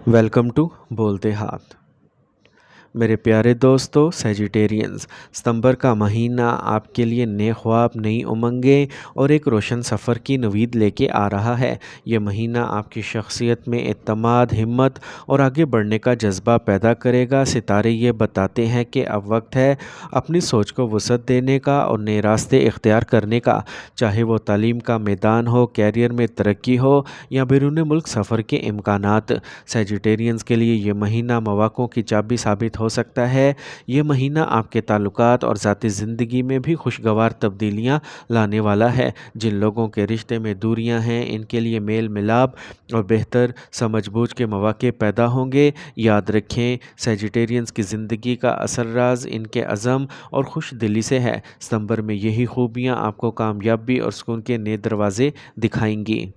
Welcome to बोलते हाथ। मेरे प्यारे दोस्तों सेजिटेरियंस, सितंबर का महीना आपके लिए नए ख्वाब, नई उमंगें और एक रोशन सफ़र की नवीद लेके आ रहा है। ये महीना आपकी शख्सियत में एतमाद, हिम्मत और आगे बढ़ने का जज्बा पैदा करेगा। सितारे ये बताते हैं कि अब वक्त है अपनी सोच को वसअत देने का और नए रास्ते इख्तियार करने का, चाहे वो तालीम का मैदान हो, कैरियर में तरक्की हो या बैरून मुल्क सफ़र के इम्कानात। सेजिटेरियंस के लिए ये महीना मौक़ों की चाबी साबित हो सकता है। ये महीना आपके ताल्लुकात और ज़ाती ज़िंदगी में भी खुशगवार तब्दीलियाँ लाने वाला है। जिन लोगों के रिश्ते में दूरियां हैं, इनके लिए मेल मिलाप और बेहतर समझ बूझ के मौके पैदा होंगे। याद रखें, सेजिटेरियंस की ज़िंदगी का असर राज इनके अज़म और खुश दिली से है। सितंबर में यही खूबियाँ आपको कामयाबी और सुकून के नए दरवाज़े दिखाएंगी।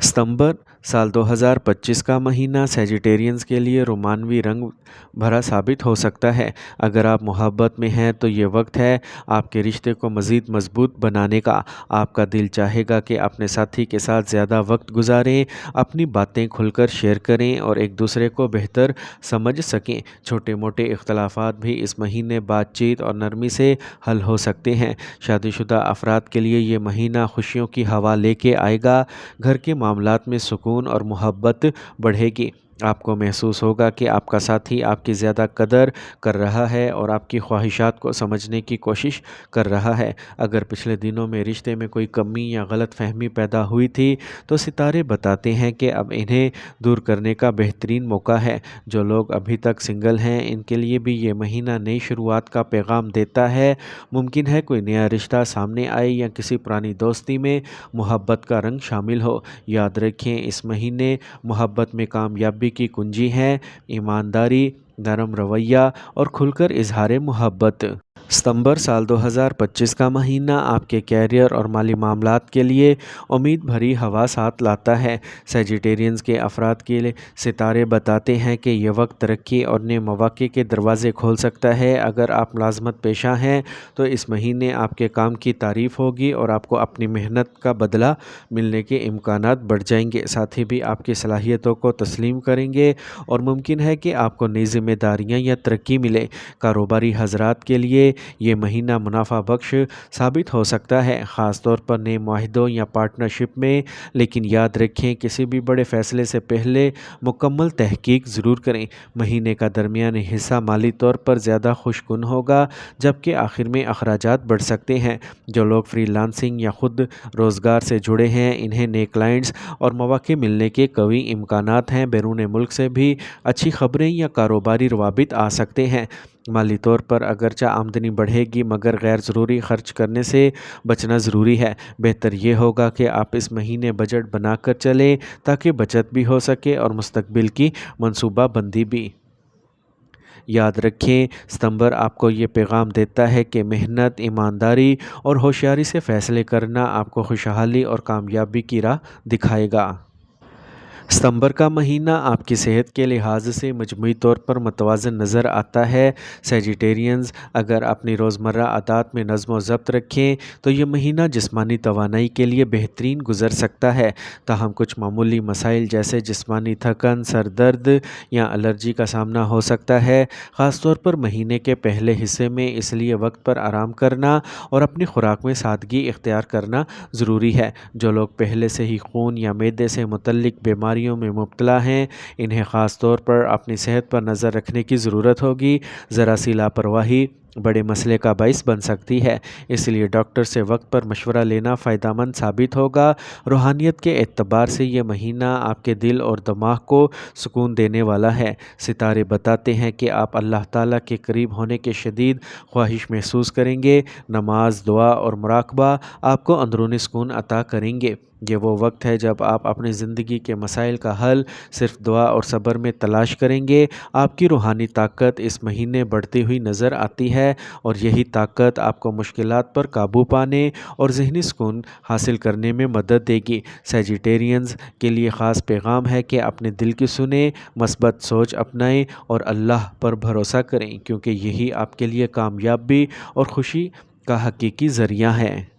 सितंबर साल 2025 का महीना सेजिटेरियंस के लिए रोमानवी रंग भरा साबित हो सकता है। अगर आप मोहब्बत में हैं तो ये वक्त है आपके रिश्ते को मज़ीद मजबूत बनाने का। आपका दिल चाहेगा कि अपने साथी के साथ ज़्यादा वक्त गुजारें, अपनी बातें खुलकर शेयर करें और एक दूसरे को बेहतर समझ सकें। छोटे मोटे इख्तलाफात भी इस महीने बातचीत और नरमी से हल हो सकते हैं। शादीशुदा अफराद के लिए ये महीना खुशियों की हवा लेके आएगा। घर के मामलात में सुकून और मोहब्बत बढ़ेगी। आपको महसूस होगा कि आपका साथी आपकी ज़्यादा कदर कर रहा है और आपकी ख्वाहिशात को समझने की कोशिश कर रहा है। अगर पिछले दिनों में रिश्ते में कोई कमी या गलत फहमी पैदा हुई थी तो सितारे बताते हैं कि अब इन्हें दूर करने का बेहतरीन मौका है। जो लोग अभी तक सिंगल हैं, इनके लिए भी ये महीना नई शुरुआत का पैगाम देता है। मुमकिन है कोई नया रिश्ता सामने आए या किसी पुरानी दोस्ती में मोहब्बत का रंग शामिल हो। याद रखें, इस महीने मोहब्बत में कामयाबी की कुंजी है ईमानदारी, नरम रवैया और खुलकर इजहार मोहब्बत। सितंबर साल 2025 का महीना आपके कैरियर और माली मामलात के लिए उम्मीद भरी हवा साथ लाता है। सेजिटेरियंस के अफराद के लिए सितारे बताते हैं कि यह वक्त तरक्की और नए मौके के दरवाज़े खोल सकता है। अगर आप मुलाजमत पेशा हैं तो इस महीने आपके काम की तारीफ़ होगी और आपको अपनी मेहनत का बदला मिलने के इम्कानात बढ़ जाएंगे। साथ ही भी आपकी सलाहियतों को तस्लीम करेंगे और मुमकिन है कि आपको नई जिम्मेदारियाँ या तरक्की मिले। कारोबारी हजरात के लिए ये महीना मुनाफा बख्श साबित हो सकता है, ख़ास तौर पर नए माहिदों या पार्टनरशिप में। लेकिन याद रखें, किसी भी बड़े फ़ैसले से पहले मुकम्मल तहकीक ज़रूर करें। महीने का दरमियानी हिस्सा माली तौर पर ज़्यादा खुशकुन होगा, जबकि आखिर में अखराजात बढ़ सकते हैं। जो लोग फ्रीलांसिंग या ख़ुद रोज़गार से जुड़े हैं, इन्हें नए क्लाइंट्स और मौके मिलने के कई इम्कानात हैं। बैरून मुल्क से भी अच्छी खबरें या कारोबारी रवाबित आ सकते हैं। माली तौर पर अगरचा आमदनी बढ़ेगी, मगर गैर ज़रूरी खर्च करने से बचना ज़रूरी है। बेहतर ये होगा कि आप इस महीने बजट बनाकर चलें ताकि बचत भी हो सके और मुस्तकबिल की मनसूबा बंदी भी। याद रखें, सितंबर आपको ये पैगाम देता है कि मेहनत, ईमानदारी और होशियारी से फ़ैसले करना आपको खुशहाली और कामयाबी की राह दिखाएगा। सितंबर का महीना आपकी सेहत के लिहाज से मजमूई तौर पर मुतवाज़न नज़र आता है। सेजिटेरियंस अगर अपनी रोज़मर्रा आदत में नज़्म व ज़ब्त रखें तो ये महीना जिस्मानी तवानाई के लिए बेहतरीन गुजर सकता है। ताहम कुछ मामूली मसाइल जैसे जिस्मानी थकन, सर दर्द या एलर्जी का सामना हो सकता है, ख़ास तौर पर महीने के पहले हिस्से में। इसलिए वक्त पर आराम करना और अपनी खुराक में सादगी इख्तियार करना ज़रूरी है। जो लोग पहले से ही खून या मैदे से मुतल्लिक बीमारियों में मुब्तला हैं, इन्हें ख़ास तौर पर अपनी सेहत पर नज़र रखने की ज़रूरत होगी। ज़रा सी लापरवाही बड़े मसले का बाइस बन सकती है, इसलिए डॉक्टर से वक्त पर मशवरा लेना फ़ायदेमंद साबित होगा। रूहानियत के एतबार से ये महीना आपके दिल और दिमाग को सुकून देने वाला है। सितारे बताते हैं कि आप अल्लाह ताला के करीब होने के शदीद ख्वाहिश महसूस करेंगे। नमाज, दुआ और मुराकबा आपको अंदरूनी सुकून अता करेंगे। ये वो वक्त है जब आप अपनी ज़िंदगी के मसाइल का हल सिर्फ दुआ और सब्र में तलाश करेंगे। आपकी रूहानी ताकत इस महीने बढ़ती हुई नज़र आती है और यही ताकत आपको मुश्किलात पर काबू पाने और ज़हनी सुकून हासिल करने में मदद देगी। सेजिटेरियंस के लिए ख़ास पैगाम है कि अपने दिल की सुने, मस्बत सोच अपनाएं और अल्लाह पर भरोसा करें, क्योंकि यही आपके लिए कामयाबी और खुशी का हकीकी ज़रिया है।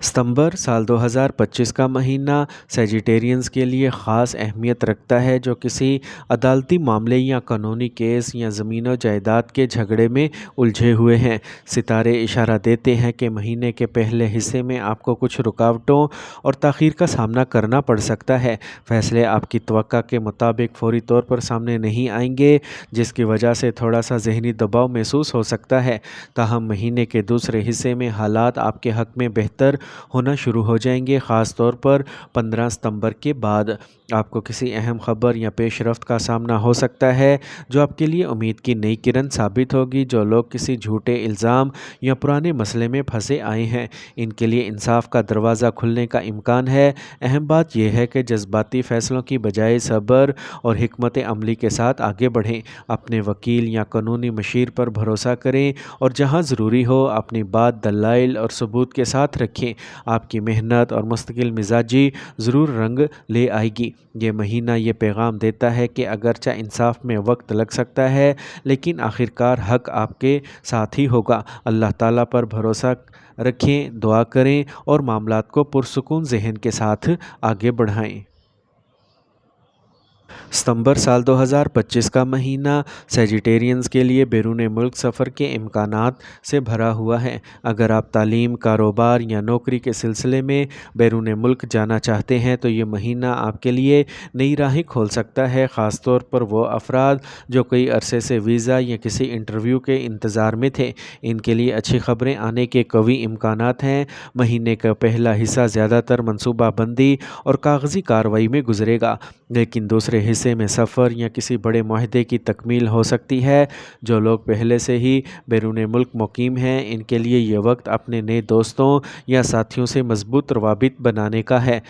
ستمبر سال 2025 کا مہینہ سیجیٹیرینز کے لیے خاص اہمیت رکھتا ہے جو کسی عدالتی معاملے یا قانونی کیس یا زمین و جائیداد کے جھگڑے میں الجھے ہوئے ہیں۔ ستارے اشارہ دیتے ہیں کہ مہینے کے پہلے حصے میں آپ کو کچھ رکاوٹوں اور تاخیر کا سامنا کرنا پڑ سکتا ہے۔ فیصلے آپ کی توقع کے مطابق فوری طور پر سامنے نہیں آئیں گے، جس کی وجہ سے تھوڑا سا ذہنی دباؤ محسوس ہو سکتا ہے۔ تاہم مہینے کے دوسرے حصے میں حالات آپ کے حق میں بہتر ہونا شروع ہو جائیں گے، خاص طور پر 15 ستمبر کے بعد۔ آپ کو کسی اہم خبر یا پیش رفت کا سامنا ہو سکتا ہے جو آپ کے لیے امید کی نئی کرن ثابت ہوگی۔ جو لوگ کسی جھوٹے الزام یا پرانے مسئلے میں پھنسے آئے ہیں، ان کے لیے انصاف کا دروازہ کھلنے کا امکان ہے۔ اہم بات یہ ہے کہ جذباتی فیصلوں کی بجائے صبر اور حکمت عملی کے ساتھ آگے بڑھیں۔ اپنے وکیل یا قانونی مشیر پر بھروسہ کریں اور جہاں ضروری ہو اپنی بات دلائل اور ثبوت کے ساتھ رکھیں۔ آپ کی محنت اور مستقل مزاجی ضرور رنگ لے آئے گی۔ یہ مہینہ یہ پیغام دیتا ہے کہ اگرچہ انصاف میں وقت لگ سکتا ہے، لیکن آخرکار حق آپ کے ساتھ ہی ہوگا۔ اللہ تعالیٰ پر بھروسہ رکھیں، دعا کریں اور معاملات کو پرسکون ذہن کے ساتھ آگے بڑھائیں۔ ستمبر سال 2025 کا مہینہ سیجیٹیرینز کے لیے بیرون ملک سفر کے امکانات سے بھرا ہوا ہے۔ اگر آپ تعلیم، کاروبار یا نوکری کے سلسلے میں بیرون ملک جانا چاہتے ہیں تو یہ مہینہ آپ کے لیے نئی راہیں کھول سکتا ہے، خاص طور پر وہ افراد جو کئی عرصے سے ویزا یا کسی انٹرویو کے انتظار میں تھے۔ ان کے لیے اچھی خبریں آنے کے قوی امکانات ہیں۔ مہینے کا پہلا حصہ زیادہ تر منصوبہ بندی اور کاغذی کارروائی میں گزرے گا، لیکن دوسرے حصے میں سفر یا کسی بڑے معاہدے کی تکمیل ہو سکتی ہے۔ جو لوگ پہلے سے ہی بیرون ملک مقیم ہیں، ان کے لیے یہ وقت اپنے نئے دوستوں یا ساتھیوں سے مضبوط روابط بنانے کا ہے۔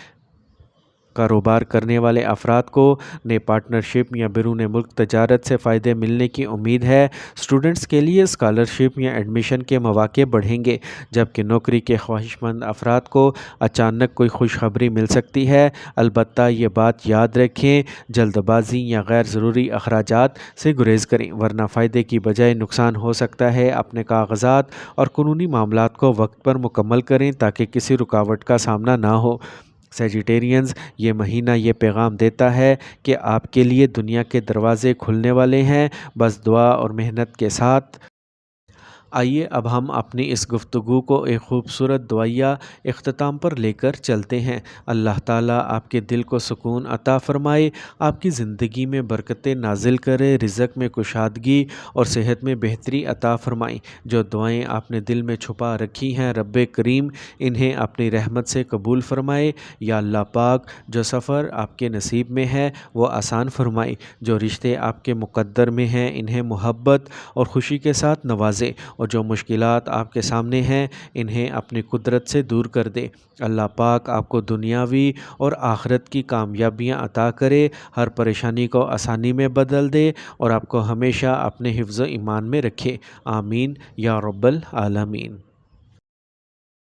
کاروبار کرنے والے افراد کو نئے پارٹنرشپ یا بیرون ملک تجارت سے فائدے ملنے کی امید ہے۔ اسٹوڈنٹس کے لیے اسکالرشپ یا ایڈمیشن کے مواقع بڑھیں گے، جبکہ نوکری کے خواہشمند افراد کو اچانک کوئی خوشخبری مل سکتی ہے۔ البتہ یہ بات یاد رکھیں، جلد بازی یا غیر ضروری اخراجات سے گریز کریں، ورنہ فائدے کی بجائے نقصان ہو سکتا ہے۔ اپنے کاغذات اور قانونی معاملات کو وقت پر مکمل کریں تاکہ کسی رکاوٹ کا سامنا نہ ہو۔ سیجیٹیرینز، یہ مہینہ یہ پیغام دیتا ہے کہ آپ کے لیے دنیا کے دروازے کھلنے والے ہیں، بس دعا اور محنت کے ساتھ۔ آئیے اب ہم اپنی اس گفتگو کو ایک خوبصورت دعائیہ اختتام پر لے کر چلتے ہیں۔ اللہ تعالیٰ آپ کے دل کو سکون عطا فرمائے، آپ کی زندگی میں برکتیں نازل کرے، رزق میں کشادگی اور صحت میں بہتری عطا فرمائے۔ جو دعائیں آپ نے دل میں چھپا رکھی ہیں، رب کریم انہیں اپنی رحمت سے قبول فرمائے۔ یا اللہ پاک، جو سفر آپ کے نصیب میں ہے وہ آسان فرمائے، جو رشتے آپ کے مقدر میں ہیں انہیں محبت اور خوشی کے ساتھ نوازے، اور جو مشکلات آپ کے سامنے ہیں انہیں اپنی قدرت سے دور کر دے۔ اللہ پاک آپ کو دنیاوی اور آخرت کی کامیابیاں عطا کرے، ہر پریشانی کو آسانی میں بدل دے اور آپ کو ہمیشہ اپنے حفظ و ایمان میں رکھے۔ آمین یا رب العالمین۔